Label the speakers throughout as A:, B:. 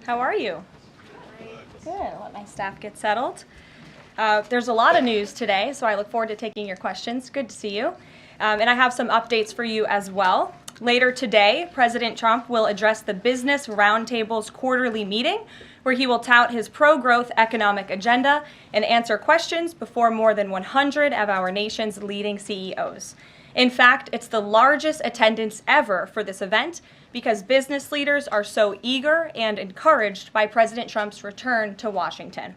A: How are you? Good. I'll let my staff get settled. There's a lot of news today, so I look forward to taking your questions. Good to see you. And I have some updates for you as well. Later today, President Trump will address the Business Roundtable's quarterly meeting, where he will tout his pro-growth economic agenda and answer questions before more than 100 of our nation's leading CEOs. In fact, it's the largest attendance ever for this event because business leaders are so eager and encouraged by President Trump's return to Washington.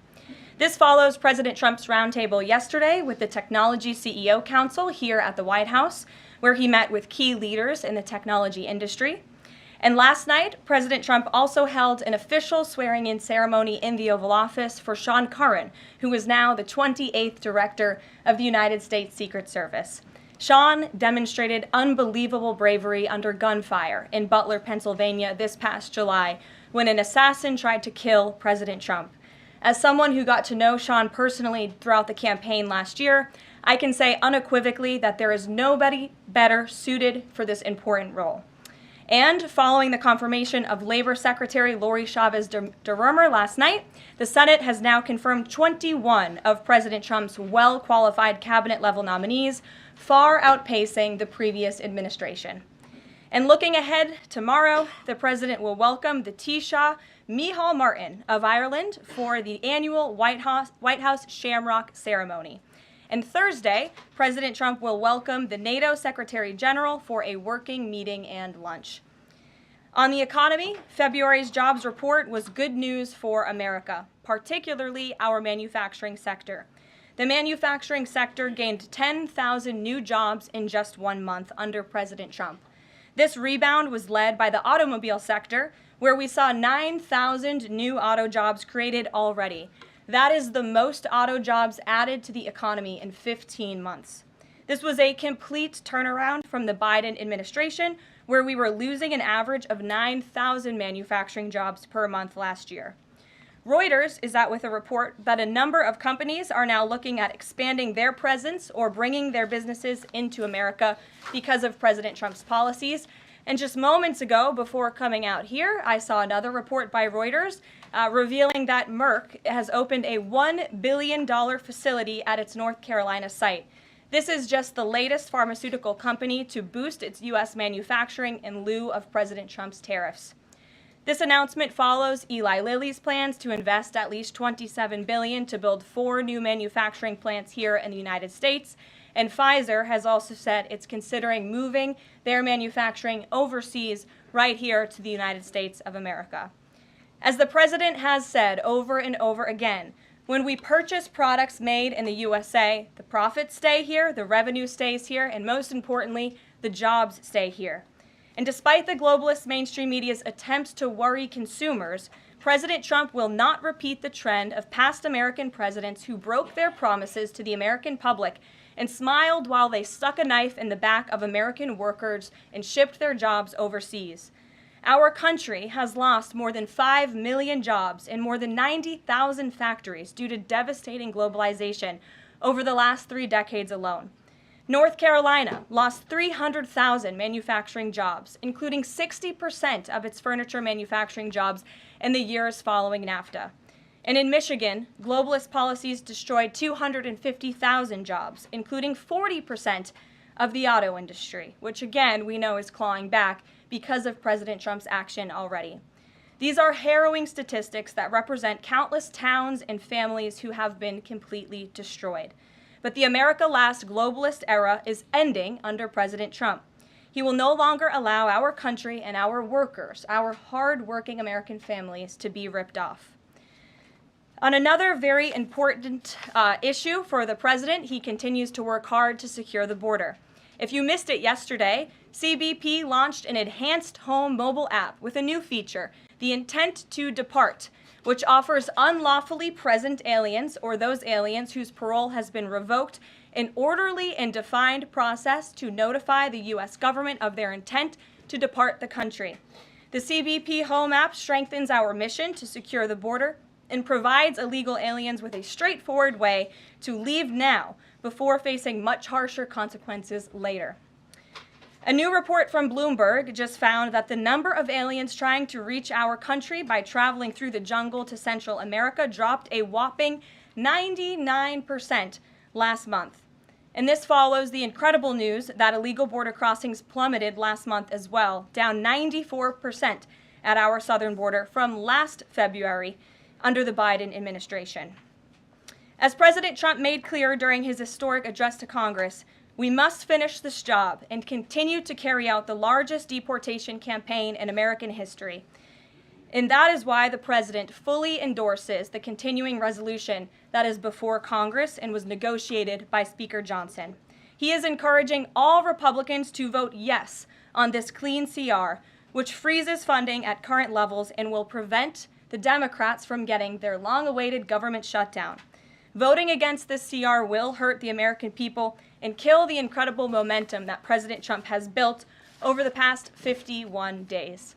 A: This follows President Trump's roundtable yesterday with the Technology CEO Council here at the White House, where he met with key leaders in the technology industry. And last night, President Trump also held an official swearing-in ceremony in the Oval Office for Sean Curran, who is now the 28th Director of the United States Secret Service. Sean demonstrated unbelievable bravery under gunfire in Butler, Pennsylvania this past July when an assassin tried to kill President Trump. As someone who got to know Sean personally throughout the campaign last year, I can say unequivocally that there is nobody better suited for this important role. And following the confirmation of Labor Secretary Lori Chavez DeRumer last night, the Senate has now confirmed 21 of President Trump's well-qualified cabinet-level nominees, far outpacing the previous administration. And looking ahead, tomorrow, the president will welcome the Taoiseach Micheál Martin of Ireland for the annual White House Shamrock ceremony. And Thursday, President Trump will welcome the NATO Secretary General for a working meeting and lunch. On the economy, February's jobs report was good news for America, particularly our manufacturing sector. The manufacturing sector gained 10,000 new jobs in just 1 month under President Trump. This rebound was led by the automobile sector, where we saw 9,000 new auto jobs created already. That is the most auto jobs added to the economy in 15 months. This was a complete turnaround from the Biden administration, where we were losing an average of 9,000 manufacturing jobs per month last year. Reuters is out with a report that a number of companies are now looking at expanding their presence or bringing their businesses into America because of President Trump's policies. And just moments ago, before coming out here, I saw another report by Reuters revealing that Merck has opened a $1 billion facility at its North Carolina site. This is just the latest pharmaceutical company to boost its U.S. manufacturing in lieu of President Trump's tariffs. This announcement follows Eli Lilly's plans to invest at least $27 billion to build 4 new manufacturing plants here in the United States. And Pfizer has also said it's considering moving their manufacturing overseas right here to the United States of America. As the president has said over and over again, when we purchase products made in the USA, the profits stay here, the revenue stays here, and most importantly, the jobs stay here. And despite the globalist mainstream media's attempts to worry consumers, President Trump will not repeat the trend of past American presidents who broke their promises to the American public and smiled while they stuck a knife in the back of American workers and shipped their jobs overseas. Our country has lost more than 5 million jobs in more than 90,000 factories due to devastating globalization over the last 3 decades alone. North Carolina lost 300,000 manufacturing jobs, including 60% of its furniture manufacturing jobs in the years following NAFTA. And in Michigan, globalist policies destroyed 250,000 jobs, including 40% of the auto industry, which again we know is clawing back because of President Trump's action already. These are harrowing statistics that represent countless towns and families who have been completely destroyed. But the America Last globalist era is ending under President Trump. He will no longer allow our country and our workers, our hard-working American families, to be ripped off. On another very important issue for the president, he continues to work hard to secure the border. If you missed it yesterday, CBP launched an enhanced home mobile app with a new feature, the Intent to Depart, which offers unlawfully present aliens or those aliens whose parole has been revoked an orderly and defined process to notify the U.S. government of their intent to depart the country. The CBP Home app strengthens our mission to secure the border and provides illegal aliens with a straightforward way to leave now before facing much harsher consequences later. A new report from Bloomberg just found that the number of aliens trying to reach our country by traveling through the jungle to Central America dropped a whopping 99% last month. And this follows the incredible news that illegal border crossings plummeted last month as well, down 94% at our southern border from last February under the Biden administration. As President Trump made clear during his historic address to Congress, we must finish this job and continue to carry out the largest deportation campaign in American history. And that is why the president fully endorses the continuing resolution that is before Congress and was negotiated by Speaker Johnson. He is encouraging all Republicans to vote yes on this clean CR, which freezes funding at current levels and will prevent the Democrats from getting their long-awaited government shutdown. Voting against this CR will hurt the American people and kill the incredible momentum that President Trump has built over the past 51 days.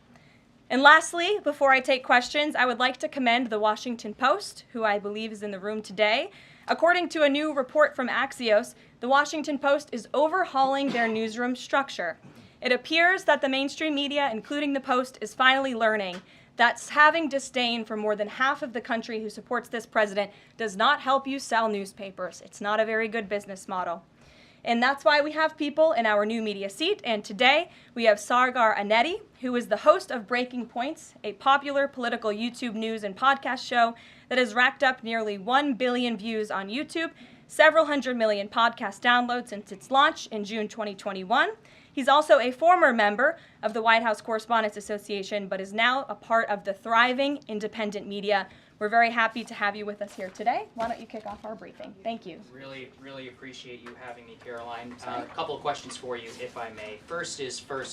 A: And lastly, before I take questions, I would like to commend the Washington Post, who I believe is in the room today. According to a new report from Axios, the Washington Post is overhauling their newsroom structure. It appears that the mainstream media, including the Post, is finally learning that having disdain for more than half of the country who supports this president does not help you sell newspapers. It's not a very good business model. And that's why we have people in our new media seat. And today we have Sargar Anetti, who is the host of Breaking Points, a popular political YouTube news and podcast show that has racked up nearly 1 billion views on YouTube, several hundred million podcast downloads since its launch in June 2021. He's also a former member of the White House Correspondents Association, but is now a part of the thriving independent media. We're very happy to have you with us here today. Why don't you kick off our briefing? Thank you.
B: Really appreciate you having me, Caroline. A couple of questions for you, if I may. First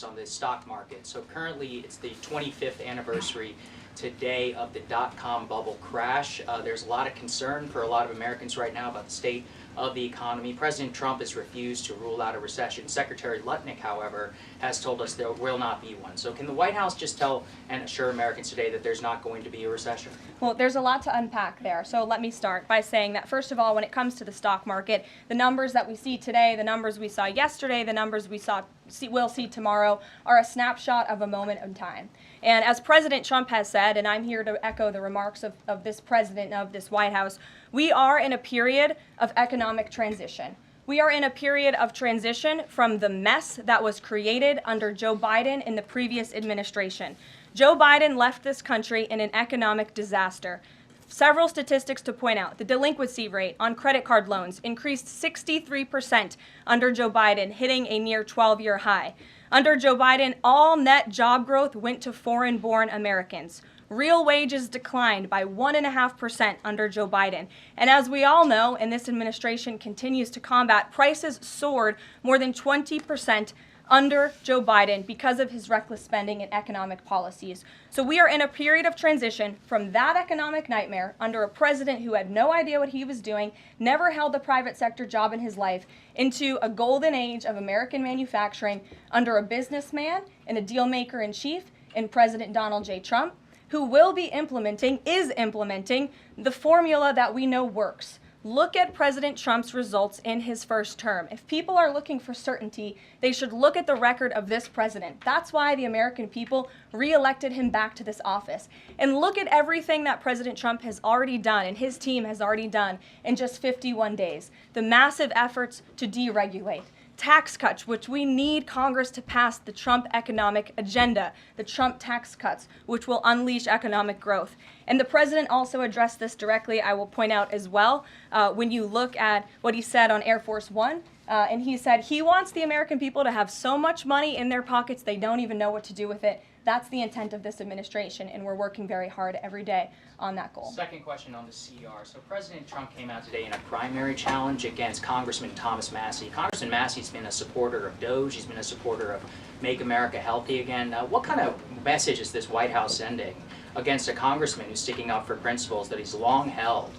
B: on the stock market. So currently it's the 25th anniversary today of the dot-com bubble crash. There's a lot of concern for a lot of Americans right now about the state of the economy. President Trump has refused to rule out a recession. Secretary Lutnick, however, has told us there will not be one. So can the White House just tell and assure Americans today that there's not going to be a recession?
A: Well, there's a lot to unpack there. So let me start by saying that, first of all, when it comes to the stock market, the numbers that we see today, the numbers we saw yesterday, the numbers we'll see tomorrow are a snapshot of a moment in time. And as President Trump has said, and I'm here to echo the remarks of this president of this White House, we are in a period of economic transition. We are in a period of transition from the mess that was created under Joe Biden in the previous administration. Joe Biden left this country in an economic disaster. Several statistics to point out. The delinquency rate on credit card loans increased 63% under Joe Biden, hitting a near 12-year high. Under Joe Biden, all net job growth went to foreign-born Americans. Real wages declined by 1.5% under Joe Biden. And as we all know, and this administration continues to combat, prices soared more than 20% under Joe Biden because of his reckless spending and economic policies. So we are in a period of transition from that economic nightmare under a president who had no idea what he was doing, never held a private sector job in his life, into a golden age of American manufacturing under a businessman and a deal maker in chief in President Donald J. Trump, who is implementing the formula that we know works. Look at President Trump's results in his first term. If people are looking for certainty, they should look at the record of this president. That's why the American people re-elected him back to this office. And look at everything that President Trump has already done and his team has already done in just 51 days. The massive efforts to deregulate, tax cuts, which we need Congress to pass the Trump economic agenda, the Trump tax cuts, which will unleash economic growth. And the president also addressed this directly, I will point out as well, when you look at what he said on Air Force One. And he said he wants the American people to have so much money in their pockets they don't even know what to do with it. That's the intent of this administration, and we're working very hard every day on that goal.
B: Second question on the CR. So President Trump came out today in a primary challenge against Congressman Thomas Massie. Congressman Massie's been a supporter of DOGE. He's been a supporter of Make America Healthy Again. What kind of message is this White House sending against a congressman who's sticking up for principles that he's long held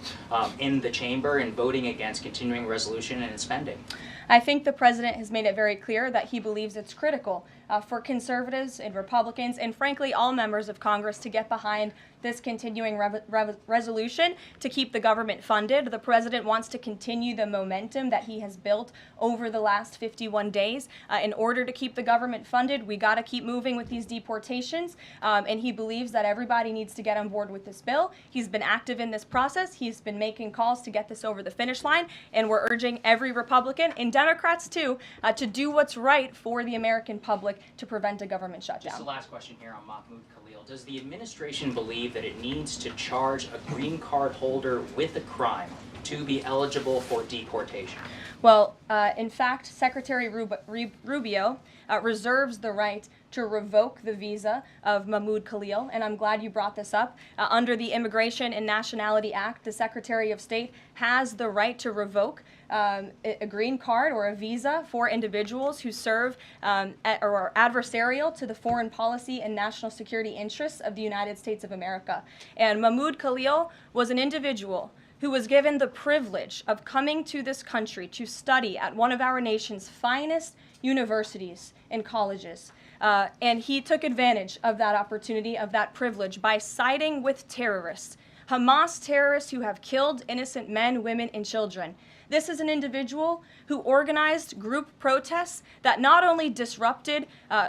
B: in the chamber and voting against continuing resolution and spending?
A: I think the president has made it very clear that he believes it's critical for conservatives and Republicans and frankly all members of Congress to get behind this continuing resolution to keep the government funded. The president wants to continue the momentum that he has built over the last 51 days. In order to keep the government funded, we got to keep moving with these deportations, and he believes that everybody needs to get on board with this bill. He's been active in this process. He's been making calls to get this over the finish line, and we're urging every Republican and Democrats too to do what's right for the American public to prevent a government shutdown.
B: Just the last question here on Mahmoud Khalil. Does the administration believe that it needs to charge a green card holder with a crime to be eligible for deportation?
A: Well, in fact, Secretary Rubio reserves the right to revoke the visa of Mahmoud Khalil, and I'm glad you brought this up. Under the Immigration and Nationality Act, the Secretary of State has the right to revoke a green card or a visa for individuals who serve or are adversarial to the foreign policy and national security interests of the United States of America. And Mahmoud Khalil was an individual who was given the privilege of coming to this country to study at one of our nation's finest universities and colleges. And he took advantage of that opportunity, of that privilege, by siding with terrorists, Hamas terrorists who have killed innocent men, women, and children. This is an individual who organized group protests that not only disrupted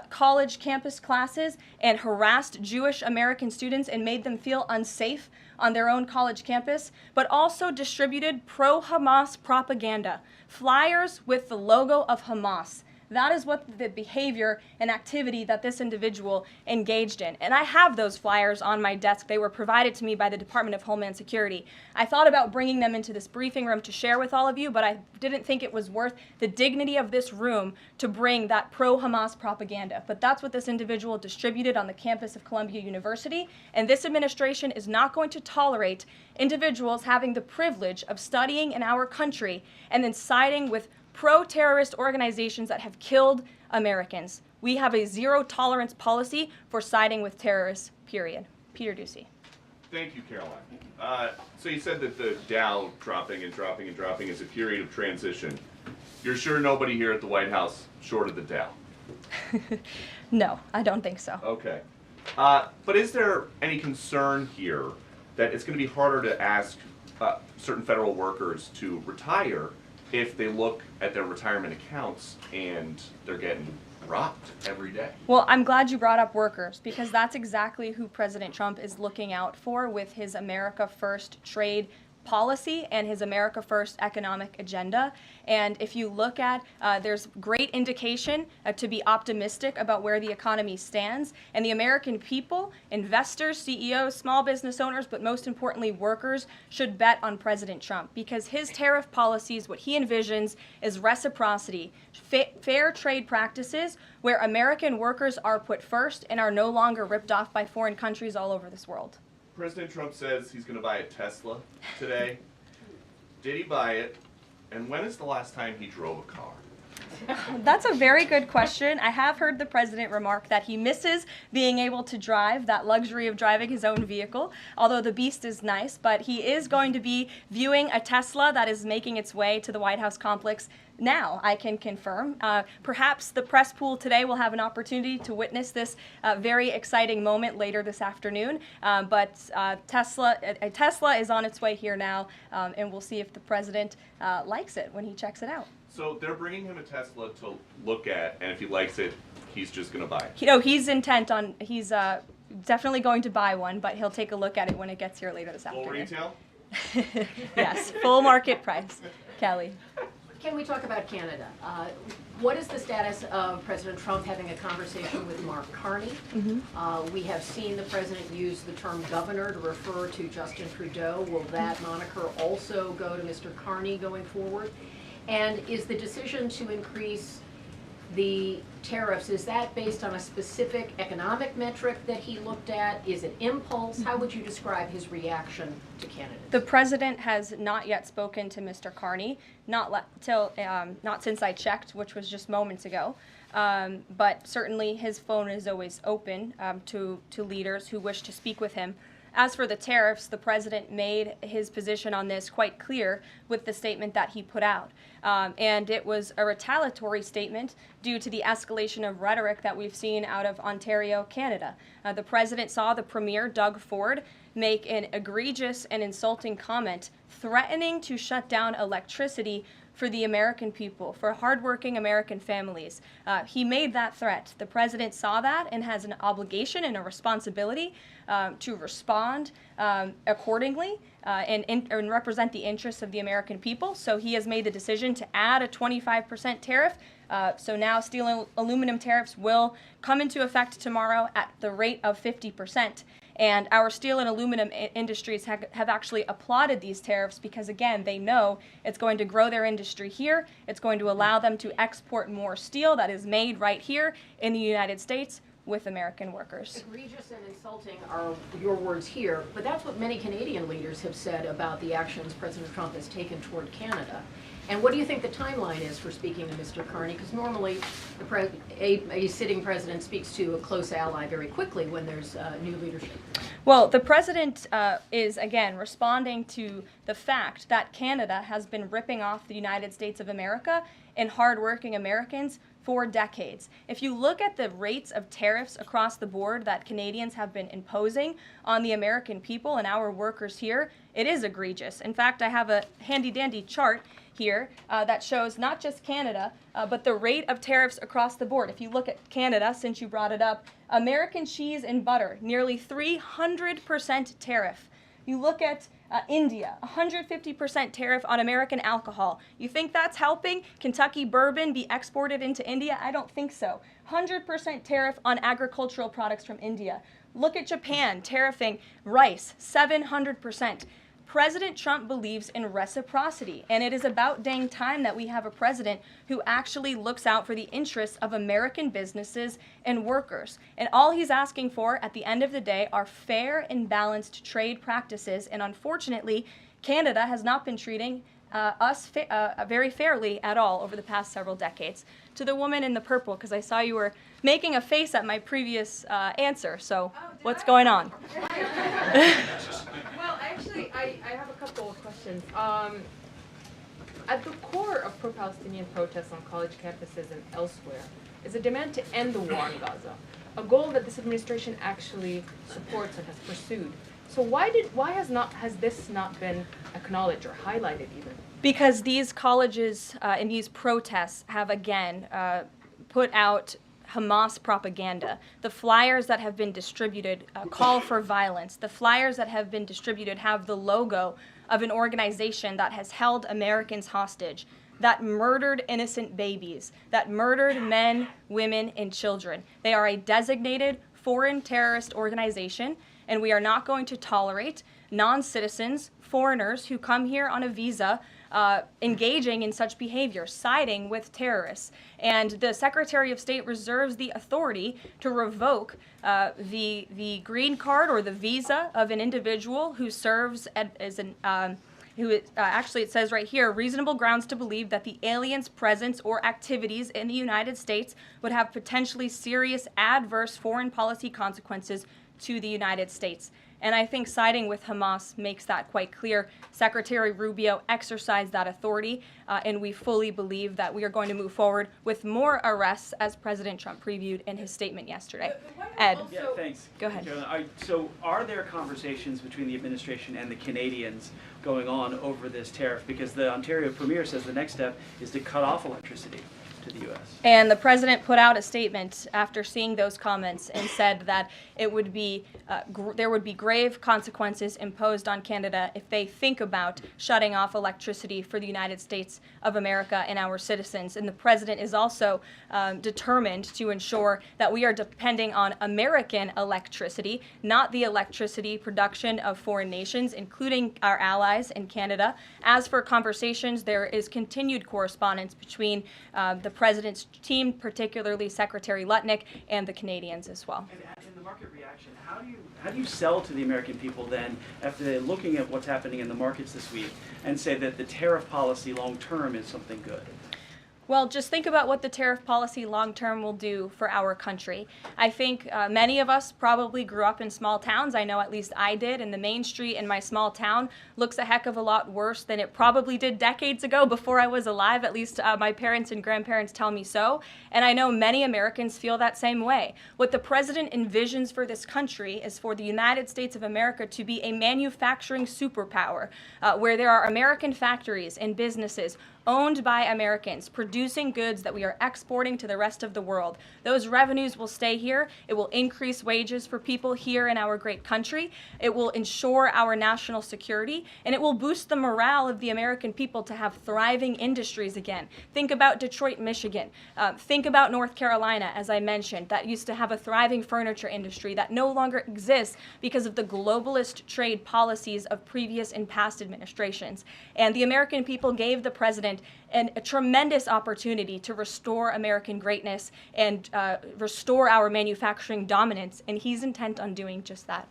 A: college campus classes and harassed Jewish American students and made them feel unsafe on their own college campus, but also distributed pro-Hamas propaganda, flyers with the logo of Hamas. That is what the behavior and activity that this individual engaged in. And I have those flyers on my desk. They were provided to me by the Department of Homeland Security. I thought about bringing them into this briefing room to share with all of you, but I didn't think it was worth the dignity of this room to bring that pro-Hamas propaganda. But that's what this individual distributed on the campus of Columbia University. And this administration is not going to tolerate individuals having the privilege of studying in our country and then siding with pro-terrorist organizations that have killed Americans. We have a zero-tolerance policy for siding with terrorists, period. Peter Ducey.
C: Thank you, Caroline. So you said that the Dow dropping and dropping and dropping is a period of transition. You're sure nobody here at the White House shorted the Dow?
A: No, I don't think so.
C: Okay. But is there any concern here that it's going to be harder to ask certain federal workers to retire if they look at their retirement accounts and they're getting robbed every day?
A: Well, I'm glad you brought up workers because that's exactly who President Trump is looking out for with his America First trade policy and his America First economic agenda. And if you look at, there's great indication to be optimistic about where the economy stands. And the American people, investors, CEOs, small business owners, but most importantly workers, should bet on President Trump because his tariff policies, what he envisions is reciprocity, fair trade practices where American workers are put first and are no longer ripped off by foreign countries all over this world.
C: President Trump says he's going to buy a Tesla today. Did he buy it? And when is the last time he drove a car?
A: That's a very good question. I have heard the president remark that he misses being able to drive, that luxury of driving his own vehicle, although the beast is nice, but he is going to be viewing a Tesla that is making its way to the White House complex now, I can confirm. Perhaps the press pool today will have an opportunity to witness this very exciting moment later this afternoon, but a Tesla is on its way here now, and we'll see if the president likes it when he checks it out.
C: So they're bringing him a Tesla to look at, and if he likes it, he's just going to buy it.
A: You know, he's intent on, he's definitely going to buy one, but he'll take a look at it when it gets here later this afternoon.
C: Full retail?
A: Yes, full market price. Kelly.
D: Can we talk about Canada? What is the status of President Trump having a conversation with Mark Carney? We have seen the president use the term governor to refer to Justin Trudeau. Will that moniker also go to Mr. Carney going forward? And is the decision to increase the tariffs, is that based on a specific economic metric that he looked at? Is it impulse? How would you describe his reaction to candidates?
A: The president has not yet spoken to Mr. Carney, not since I checked, which was just moments ago. but certainly his phone is always open to leaders who wish to speak with him. As for the tariffs, the president made his position on this quite clear with the statement that he put out. And it was a retaliatory statement due to the escalation of rhetoric that we've seen out of Ontario, Canada. The president saw the premier, Doug Ford, make an egregious and insulting comment threatening to shut down electricity for the American people, for hardworking American families. He made that threat. The president saw that and has an obligation and a responsibility to respond accordingly and represent the interests of the American people. So he has made the decision to add a 25% tariff. So now steel and aluminum tariffs will come into effect tomorrow at the rate of 50%. And our steel and aluminum industries have actually applauded these tariffs because, again, they know it's going to grow their industry here. It's going to allow them to export more steel that is made right here in the United States with American workers.
D: Egregious and insulting are your words here, but that's what many Canadian leaders have said about the actions President Trump has taken toward Canada. And what do you think the timeline is for speaking to Mr. Carney? Because normally a sitting president speaks to a close ally very quickly when there's new leadership.
A: Well, the president is, again, responding to the fact that Canada has been ripping off the United States of America and hardworking Americans for decades. If you look at the rates of tariffs across the board that Canadians have been imposing on the American people and our workers here, it is egregious. In fact, I have a handy-dandy chart here that shows not just Canada, but the rate of tariffs across the board. If you look at Canada, since you brought it up, American cheese and butter, nearly 300% tariff. You look at India, 150% tariff on American alcohol. You think that's helping Kentucky bourbon be exported into India? I don't think so. 100% tariff on agricultural products from India. Look at Japan, tariffing rice, 700%. President Trump believes in reciprocity, and it is about dang time that we have a president who actually looks out for the interests of American businesses and workers. And all he's asking for at the end of the day are fair and balanced trade practices, and unfortunately, Canada has not been treating us very fairly at all over the past several decades. To the woman in the purple, because I saw you were making a face at my previous answer, so what's going on?
E: Well, actually, I have a couple of questions. At the core of pro-Palestinian protests on college campuses and elsewhere is a demand to end the war in Gaza, a goal that this administration actually supports and has pursued. So why has this not been acknowledged or highlighted even?
A: Because these colleges and these protests have again put out Hamas propaganda. The flyers that have been distributed call for violence. The flyers that have been distributed have the logo of an organization that has held Americans hostage, that murdered innocent babies, that murdered men, women, and children. They are a designated foreign terrorist organization, and we are not going to tolerate non-citizens, foreigners who come here on a visa engaging in such behavior, siding with terrorists. And the Secretary of State reserves the authority to revoke the green card or the visa of an individual who serves as an actually, it says right here, reasonable grounds to believe that the alien's presence or activities in the United States would have potentially serious adverse foreign policy consequences to the United States. And I think siding with Hamas makes that quite clear. Secretary Rubio exercised that authority, and we fully believe that we are going to move forward with more arrests, as President Trump previewed in his statement yesterday. Ed.
F: Yeah, thanks.
A: Go ahead.
F: So are there conversations between the administration and the Canadians going on over this tariff? Because the Ontario Premier says the next step is to cut off electricity to the U.S.
A: And the president put out a statement after seeing those comments and said that it would be there would be grave consequences imposed on Canada if they think about shutting off electricity for the United States of America and our citizens. And the president is also determined to ensure that we are depending on American electricity, not the electricity production of foreign nations, including our allies in Canada. As for conversations, there is continued correspondence between the president's team, particularly Secretary Lutnick, and the Canadians as well.
F: And in the market reaction, how do you sell to the American people then, after they're looking at what's happening in the markets this week, and say that the tariff policy long term is something good?
A: Well, just think about what the tariff policy long-term will do for our country. I think many of us probably grew up in small towns. I know at least I did, and the main street in my small town looks a heck of a lot worse than it probably did decades ago before I was alive. At least my parents and grandparents tell me so. And I know many Americans feel that same way. What the president envisions for this country is for the United States of America to be a manufacturing superpower, where there are American factories and businesses owned by Americans, producing goods that we are exporting to the rest of the world. Those revenues will stay here. It will increase wages for people here in our great country. It will ensure our national security, and it will boost the morale of the American people to have thriving industries again. Think about Detroit, Michigan. Think about North Carolina, as I mentioned, that used to have a thriving furniture industry that no longer exists because of the globalist trade policies of previous and past administrations. And the American people gave the president a tremendous opportunity to restore American greatness and restore our manufacturing dominance, and he's intent on doing just that.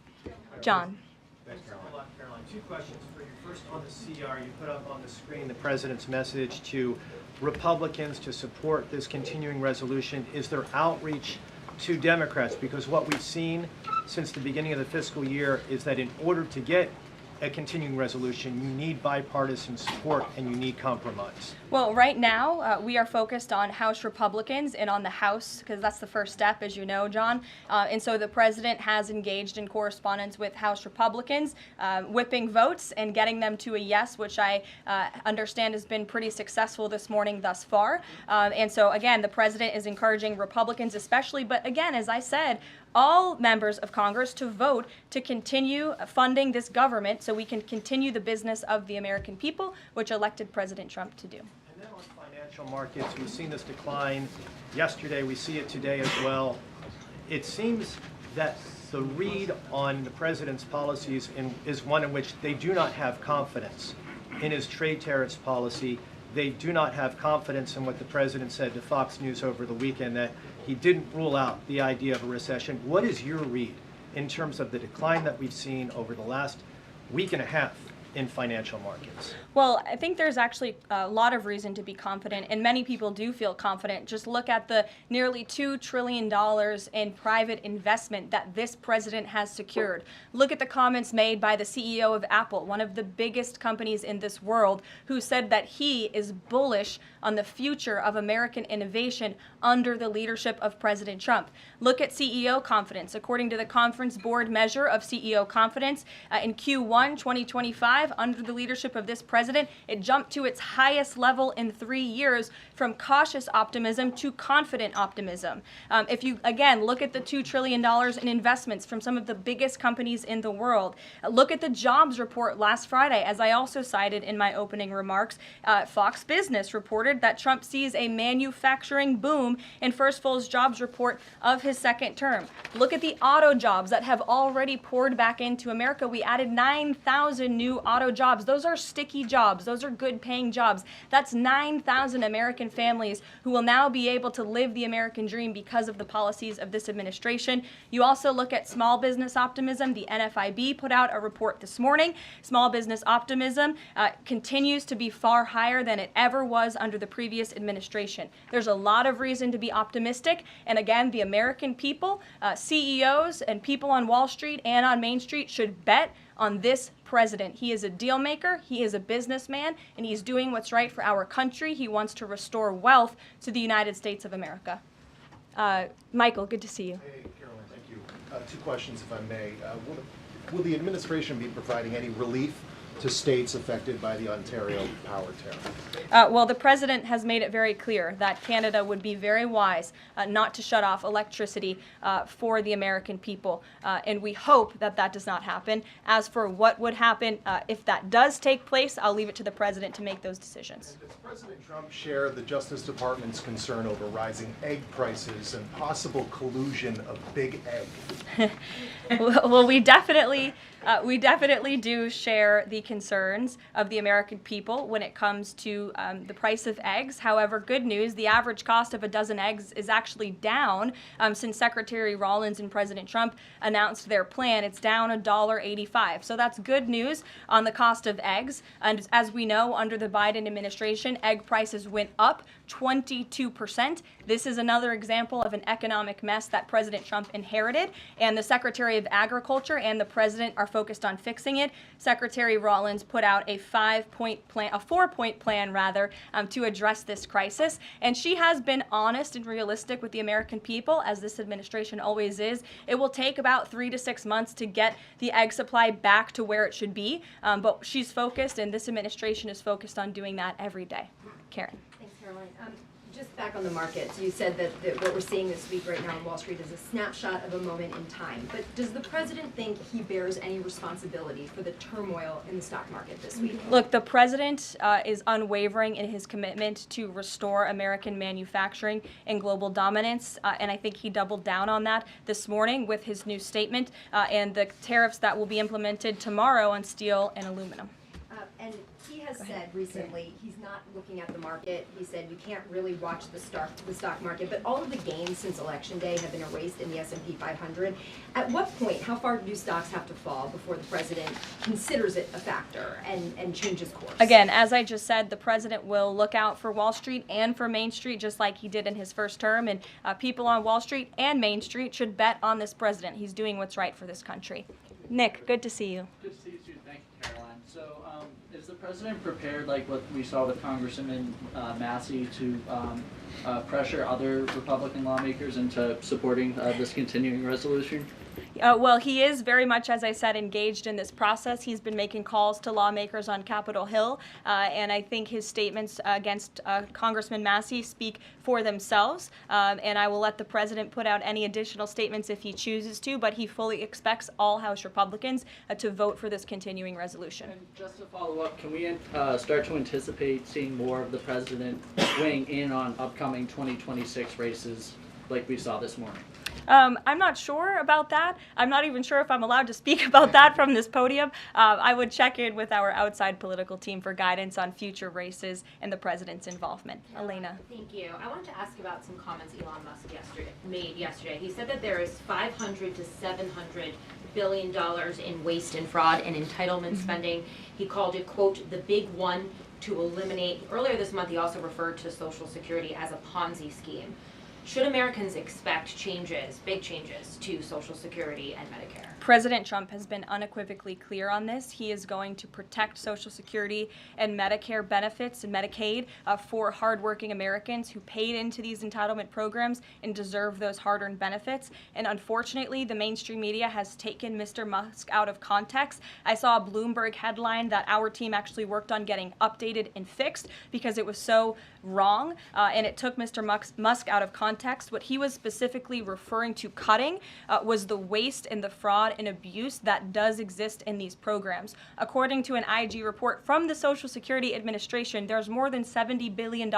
A: John.
G: Thanks, Caroline. Two questions for you. First, on the CR, you put up on the screen the president's message to Republicans to support this continuing resolution. Is there outreach to Democrats? Because what we've seen since the beginning of the fiscal year is that in order to get a continuing resolution, you need bipartisan support and you need compromise.
A: Well, right now, we are focused on House Republicans and on the House, because that's the first step, as you know, John. And so the president has engaged in correspondence with House Republicans, whipping votes and getting them to a yes, which I understand has been pretty successful this morning thus far. And so, again, the president is encouraging Republicans especially, but again, as I said, all members of Congress to vote to continue funding this government so we can continue the business of the American people, which elected President Trump to do.
G: And then on financial markets, we've seen this decline yesterday. We see it today as well. It seems that the read on the president's policies is one in which they do not have confidence in his trade tariffs policy. They do not have confidence in what the president said to Fox News over the weekend, that he didn't rule out the idea of a recession. What is your read in terms of the decline that we've seen over the last week and a half in financial markets?
A: Well, I think there's actually a lot of reason to be confident, and many people do feel confident. Just look at the nearly $2 trillion in private investment that this president has secured. Look at the comments made by the CEO of Apple, one of the biggest companies in this world, who said that he is bullish on the future of American innovation under the leadership of President Trump. Look at CEO confidence. According to the Conference Board measure of CEO confidence, in Q1 2025, under the leadership of this president, it jumped to its highest level in 3 years, from cautious optimism to confident optimism. If you, again, look at the $2 trillion in investments from some of the biggest companies in the world, look at the jobs report last Friday, as I also cited in my opening remarks. Fox Business reported that Trump sees a manufacturing boom in first full jobs report of his second term. Look at the auto jobs that have already poured back into America. We added 9,000 new auto jobs. Those are sticky jobs. Those are good paying jobs. That's 9,000 American families who will now be able to live the American dream because of the policies of this administration. You also look at small business optimism. The NFIB put out a report this morning. Small business optimism continues to be far higher than it ever was under the previous administration. There's a lot of reason to be optimistic. And again, the American people, CEOs and people on Wall Street and on Main Street should bet on this president. He is a deal maker, he is a businessman, and he's doing what's right for our country. He wants to restore wealth to the United States of America. Michael, good to see you.
H: Hey, Caroline, thank you. Two questions, if I may. Will the administration be providing any relief to states affected by the Ontario power tariff?
A: Well, the president has made it very clear that Canada would be very wise not to shut off electricity for the American people, and we hope that that does not happen. As for what would happen if that does take place, I'll leave it to the president to make those decisions.
H: Does President Trump share the Justice Department's concern over rising egg prices and possible collusion of big egg?
A: Well, we definitely We definitely do share the concerns of the American people when it comes to the price of eggs. However, good news, the average cost of a dozen eggs is actually down since Secretary Rollins and President Trump announced their plan. It's down $1.85. So that's good news on the cost of eggs. And as we know, under the Biden administration, egg prices went up 22%. This is another example of an economic mess that President Trump inherited, and the Secretary of Agriculture and the President are focused on fixing it. Secretary Rollins put out a 4-point plan to address this crisis, and she has been honest and realistic with the American people, as this administration always is. It will take about 3 to 6 months to get the egg supply back to where it should be, but she's focused, and this administration is focused on doing that every day. Karen.
I: Thanks, Caroline. Just back on the markets, you said that what we're seeing this week right now on Wall Street is a snapshot of a moment in time. But does the president think he bears any responsibility for the turmoil in the stock market this week?
A: Look, the president is unwavering in his commitment to restore American manufacturing and global dominance, and I think he doubled down on that this morning with his new statement and the tariffs that will be implemented tomorrow on steel and aluminum.
I: And he has said recently he's not looking at the market. He said you can't really watch the stock market, but all of the gains since Election Day have been erased in the S&P 500. At what point, how far do stocks have to fall before the president considers it a factor and changes course?
A: Again, as I just said, the president will look out for Wall Street and for Main Street, just like he did in his first term, and people on Wall Street and Main Street should bet on this president. He's doing what's right for this country. Nick, good to see you.
J: Good to see you too. Thank you, Caroline. So, is the president prepared, like what we saw with Congressman Massey, to pressure other Republican lawmakers into supporting this continuing resolution?
A: Well, he is very much, as I said, engaged in this process. He's been making calls to lawmakers on Capitol Hill, and I think his statements against Congressman Massey speak for themselves, and I will let the president put out any additional statements if he chooses to, but he fully expects all House Republicans to vote for this continuing resolution.
J: And just to follow up, can we start to anticipate seeing more of the president weighing in on upcoming 2026 races like we saw this morning?
A: I'm not sure about that. I'm not even sure if I'm allowed to speak about that from this podium. I would check in with our outside political team for guidance on future races and the president's involvement. Elena.
K: Thank you. I wanted to ask about some comments Elon Musk made yesterday. He said that there is $500 to $700 billion in waste and fraud and entitlement spending. He called it, quote, the big one to eliminate. Earlier this month, he also referred to Social Security as a Ponzi scheme. Should Americans expect changes, big changes, to Social Security and Medicare?
A: President Trump has been unequivocally clear on this. He is going to protect Social Security and Medicare benefits and Medicaid for hardworking Americans who paid into these entitlement programs and deserve those hard-earned benefits. And unfortunately, the mainstream media has taken Mr. Musk out of context. I saw a Bloomberg headline that our team actually worked on getting updated and fixed because it was so wrong, and it took Mr. Musk out of context. What he was specifically referring to cutting was the waste and the fraud and abuse that does exist in these programs. According to an IG report from the Social Security Administration, there's more than $70 billion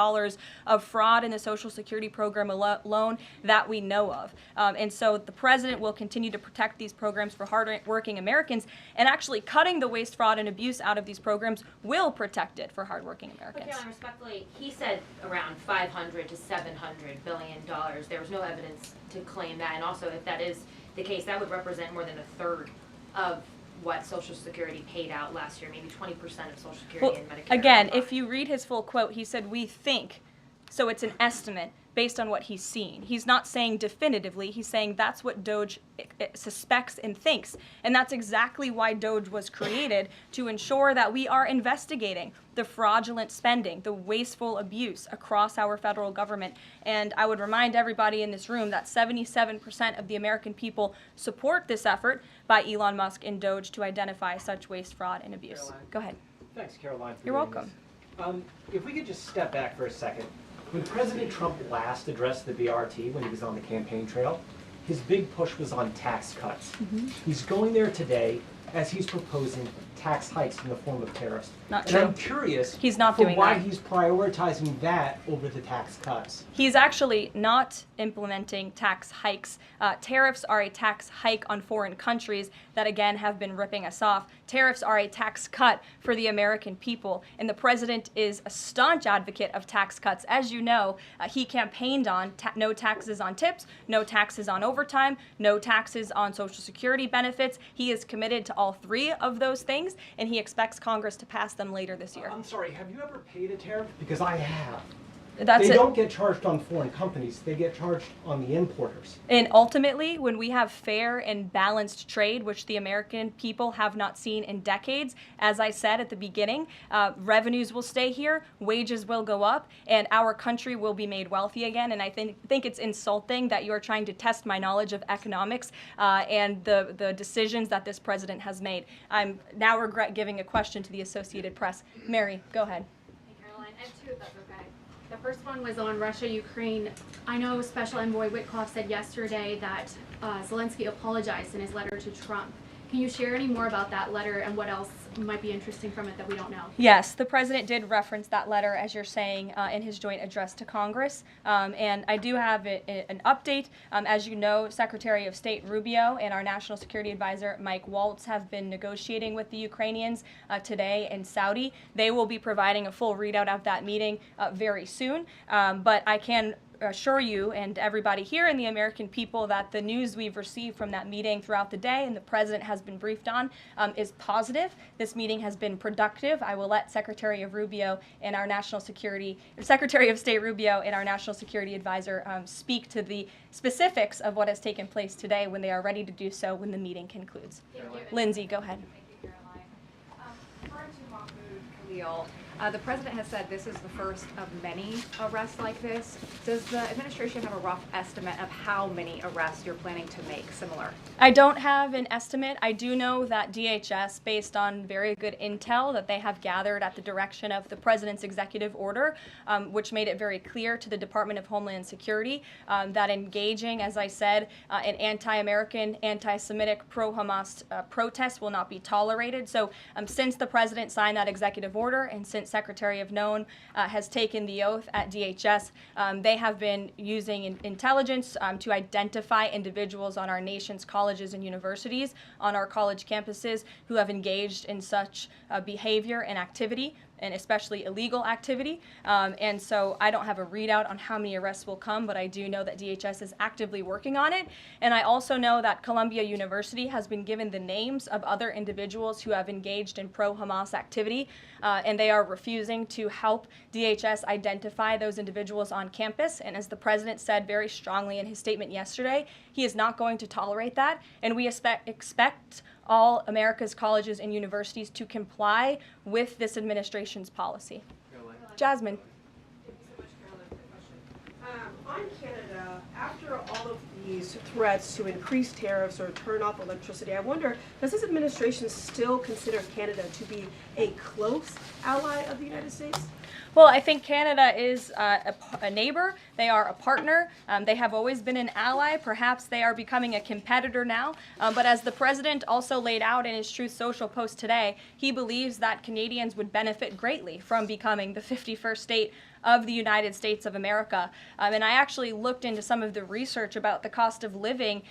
A: of fraud in the Social Security program alone that we know of. And so the president will continue to protect these programs for hard-working Americans, and actually cutting the waste, fraud, and abuse out of these programs will protect it for hardworking Americans.
K: Okay, respectfully, he said around $500 to $700 billion. There was no evidence to claim that, and also if that is the case, that would represent more than a third of what Social Security paid out last year, maybe 20% of Social Security and Medicare.
A: Again, if you read his full quote, he said, "We think," so it's an estimate based on what he's seen. He's not saying definitively, he's saying that's what DOJ suspects and thinks. And that's exactly why DOJ was created, to ensure that we are investigating the fraudulent spending, the wasteful abuse across our federal government. And I would remind everybody in this room that 77% of the American people support this effort by Elon Musk and DOJ to identify such waste, fraud, and abuse.
L: Caroline.
A: Go ahead.
L: Thanks, Caroline.
A: You're welcome.
L: If we could just step back for a second. When President Trump last addressed the BRT when he was on the campaign trail, his big push was on tax cuts. He's going there today as he's proposing tax hikes in the form of tariffs.
A: Not
L: and
A: true.
L: I'm curious
A: He's not
L: for
A: doing
L: why
A: that.
L: he's prioritizing that over the tax cuts.
A: He's actually not implementing tax hikes. Tariffs are a tax hike on foreign countries that, again, have been ripping us off. Tariffs are a tax cut for the American people, and the president is a staunch advocate of tax cuts. As you know, he campaigned on no taxes on tips, no taxes on overtime, no taxes on Social Security benefits. He is committed to all three of those things, and he expects Congress to pass them later this year.
L: I'm sorry, have you ever paid a tariff? Because I have.
A: That's
L: They
A: it.
L: don't get charged on foreign companies, they get charged on the importers.
A: And ultimately, when we have fair and balanced trade, which the American people have not seen in decades, as I said at the beginning, revenues will stay here, wages will go up, and our country will be made wealthy again. And I think it's insulting that you are trying to test my knowledge of economics and the decisions that this president has made. I'm now regret giving a question to the Associated Press. Mary, go ahead.
M: Hey, Caroline, I have two if that's okay. The first one was on Russia, Ukraine. I know Special Envoy Witkoff said yesterday that Zelensky apologized in his letter to Trump. Can you share any more about that letter and what else might be interesting from it that we don't know?
A: Yes, the president did reference that letter, as you're saying, in his joint address to Congress. And I do have an update. As you know, Secretary of State Rubio and our National Security Advisor Mike Waltz have been negotiating with the Ukrainians today in Saudi. They will be providing a full readout of that meeting very soon. But I can assure you and everybody here and the American people that the news we've received from that meeting throughout the day and the president has been briefed on is positive. This meeting has been productive. I will let Secretary of State Rubio and our National Security Advisor speak to the specifics of what has taken place today when they are ready to do so when the meeting concludes. Lindsay, go ahead.
N: Thank you, Caroline. Referring to Mahmoud Khalil, the president has said this is the first of many arrests like this. Does the administration have a rough estimate of how many arrests you're planning to make similar?
A: I don't have an estimate. I do know that DHS, based on very good intel that they have gathered at the direction of the president's executive order, which made it very clear to the Department of Homeland Security that engaging, as I said, in anti-American, anti-Semitic, pro-Hamas protests will not be tolerated. So since the president signed that executive order and since Secretary of Known has taken the oath at DHS, they have been using intelligence to identify individuals on our nation's colleges and universities, on our college campuses, who have engaged in such behavior and activity, and especially illegal activity. And so I don't have a readout on how many arrests will come, but I do know that DHS is actively working on it. And I also know that Columbia University has been given the names of other individuals who have engaged in pro-Hamas activity, and they are refusing to help DHS identify those individuals on campus. And as the president said very strongly in his statement yesterday, he is not going to tolerate that, and we expect all America's colleges and universities to comply with this administration's policy. Jasmine.
O: Thank you so much, Caroline, for the question. On Canada, after all of these threats to increase tariffs or turn off electricity, I wonder, does this administration still consider Canada to be a close ally of the United States?
A: Well, I think Canada is a neighbor. They are a partner. They have always been an ally. Perhaps they are becoming a competitor now. But as the president also laid out in his Truth Social post today, he believes that Canadians would benefit greatly from becoming the 51st state of the United States of America. And I actually looked into some of the research about the cost of living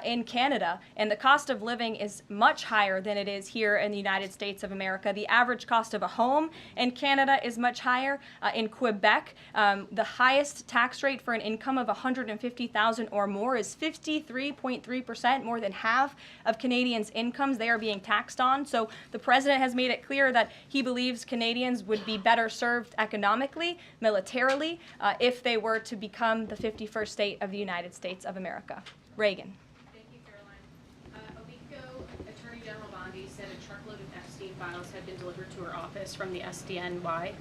A: in Canada, and the cost of living is much higher than it is here in the United States of America. The average cost of a home in Canada is much higher. In Quebec, the highest tax rate for an income of $150,000 or more is 53.3%, more than half of Canadians' incomes they are being taxed on. So the president has made it clear that he believes Canadians would be better served economically, militarily, if they were to become the 51st state of the United States of America. Reagan.
M: Thank you, Caroline. A week ago, Attorney General Bondi said a truckload of Epstein files had been delivered to her office from the SDNY.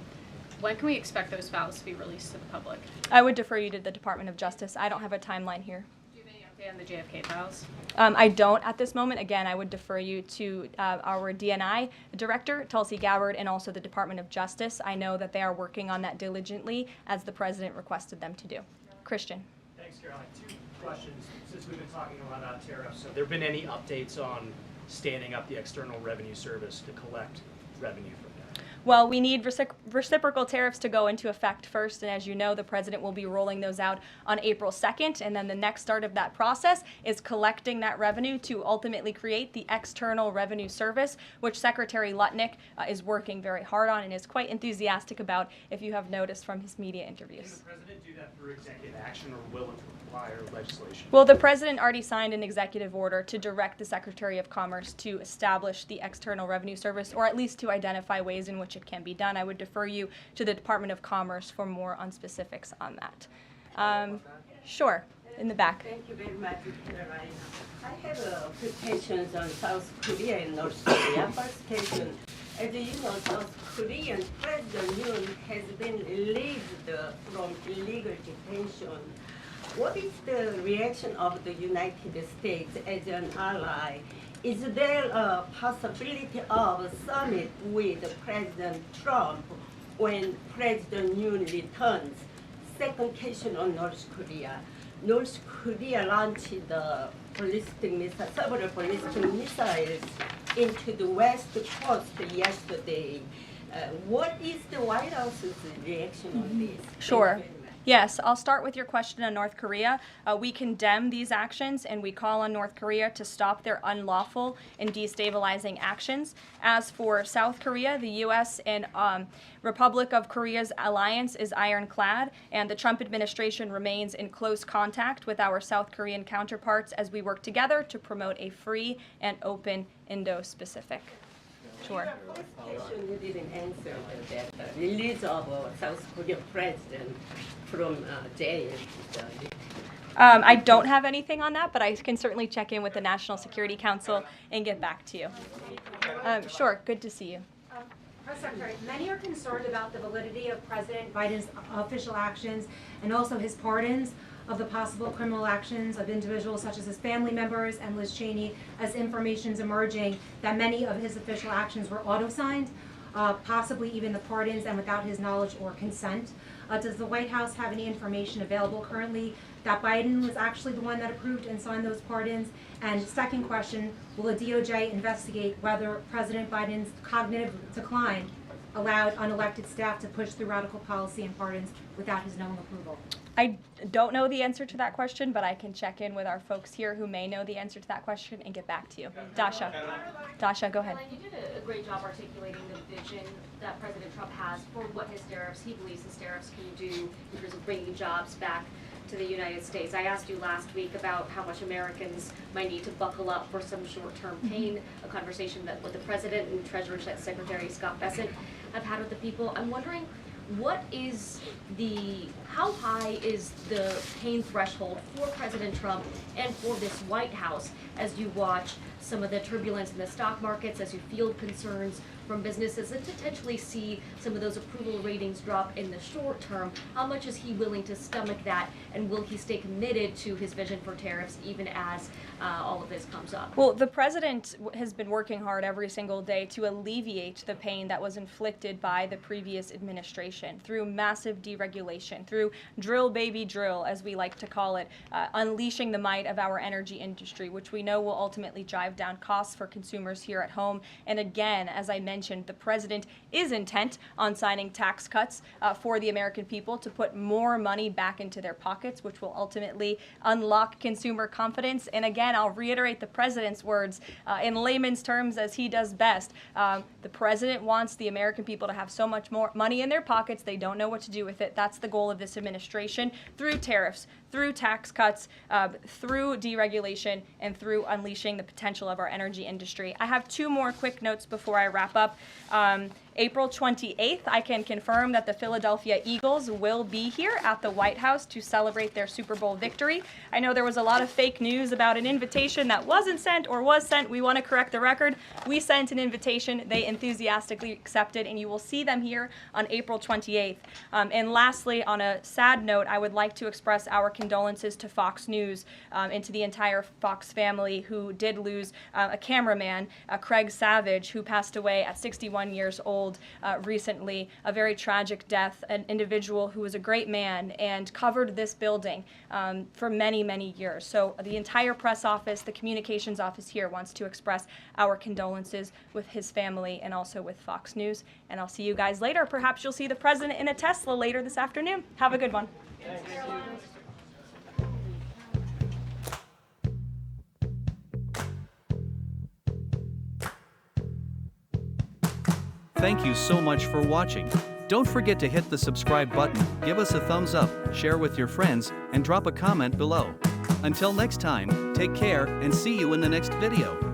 M: When can we expect those files to be released to the public?
A: I would defer you to the Department of Justice. I don't have a timeline here.
M: Do you have any update on the JFK files?
A: I don't at this moment. Again, I would defer you to our DNI director, Tulsi Gabbard, and also the Department of Justice. I know that they are working on that diligently, as the president requested them to do. Christian.
L: Thanks, Caroline. Two questions, since we've been talking a lot about tariffs. Have there been any updates on
P: standing up the External Revenue Service to collect revenue from that?
A: Well, we need reciprocal tariffs to go into effect first, and as you know, the president will be rolling those out on April 2nd, and then the next start of that process is collecting that revenue to ultimately create the External Revenue Service, which Secretary Lutnick is working very hard on and is quite enthusiastic about, if you have noticed from his media interviews.
P: Can the president do that through executive action, or will it require legislation?
A: Well, the president already signed an executive order to direct the Secretary of Commerce to establish the External Revenue Service, or at least to identify ways in which it can be done. I would defer you to the Department of Commerce for more on specifics on that. Sure, in the back.
Q: Thank you very much, Caroline. I have a few questions on South Korea and North Korea. First question, as you know, South Korean President Yoon has been released from illegal detention. What is the reaction of the United States as an ally? Is there a possibility of a summit with President Trump when President Yoon returns? Second question on North Korea. North Korea launched the several ballistic missiles into the west coast yesterday. What is the White House's reaction on this?
A: Sure. Yes, I'll start with your question on North Korea. We condemn these actions and we call on North Korea to stop their unlawful and destabilizing actions. As for South Korea, the U.S. and Republic of Korea's alliance is ironclad, and the Trump administration remains in close contact with our South Korean counterparts as we work together to promote a free and open Indo-Pacific. Sure.
Q: Question you didn't answer that release of South Korean president from jail.
A: I don't have anything on that, but I can certainly check in with the National Security Council and get back to you. Sure, good to see you.
R: Press Secretary, many are concerned about the validity of President Biden's official actions and also his pardons of the possible criminal actions of individuals such as his family members and Liz Cheney, as information is emerging that many of his official actions were auto-signed, possibly even the pardons, and without his knowledge or consent. Does the White House have any information available currently that Biden was actually the one that approved and signed those pardons? And second question, will the DOJ investigate whether President Biden's cognitive decline allowed unelected staff to push through radical policy and pardons without his knowing approval?
A: I don't know the answer to that question, but I can check in with our folks here who may know the answer to that question and get back to you. Dasha. Dasha, go ahead.
K: Caroline, you did a great job articulating the vision that President Trump has for what his tariffs, he believes his tariffs can do in terms of bringing jobs back to the United States. I asked you last week about how much Americans might need to buckle up for some short-term pain, a conversation that with the President and Treasury Secretary Scott Bessent have had with the people. I'm wondering, how high is the pain threshold for President Trump and for this White House as you watch some of the turbulence in the stock markets, as you field concerns from businesses and potentially see some of those approval ratings drop in the short term? How much is he willing to stomach that, and will he stay committed to his vision for tariffs even as all of this comes up?
A: Well, the president has been working hard every single day to alleviate the pain that was inflicted by the previous administration through massive deregulation, through drill baby drill, as we like to call it, unleashing the might of our energy industry, which we know will ultimately drive down costs for consumers here at home. And again, as I mentioned, the president is intent on signing tax cuts for the American people to put more money back into their pockets, which will ultimately unlock consumer confidence. And again, I'll reiterate the president's words in layman's terms as he does best. The president wants the American people to have so much more money in their pockets, they don't know what to do with it. That's the goal of this administration, through tariffs, through tax cuts, through deregulation, and through unleashing the potential of our energy industry. I have two more quick notes before I wrap up. April 28th, I can confirm that the Philadelphia Eagles will be here at the White House to celebrate their Super Bowl victory. I know there was a lot of fake news about an invitation that wasn't sent or was sent. We want to correct the record. We sent an invitation. They enthusiastically accepted, and you will see them here on April 28th. And lastly, on a sad note, I would like to express our condolences to Fox News and to the entire Fox family who did lose a cameraman, Craig Savage, who passed away at 61 years old told recently, a very tragic death, an individual who was a great man and covered this building for many, many years. So the entire press office, the communications office here wants to express our condolences with his family and also with Fox News. And I'll see you guys later. Perhaps you'll see the president in a Tesla later this afternoon. Have a good one.
S: Thank you so much for watching. Don't forget to hit the subscribe button, give us a thumbs up, share with your friends, and drop a comment below. Until next time, take care and see you in the next video.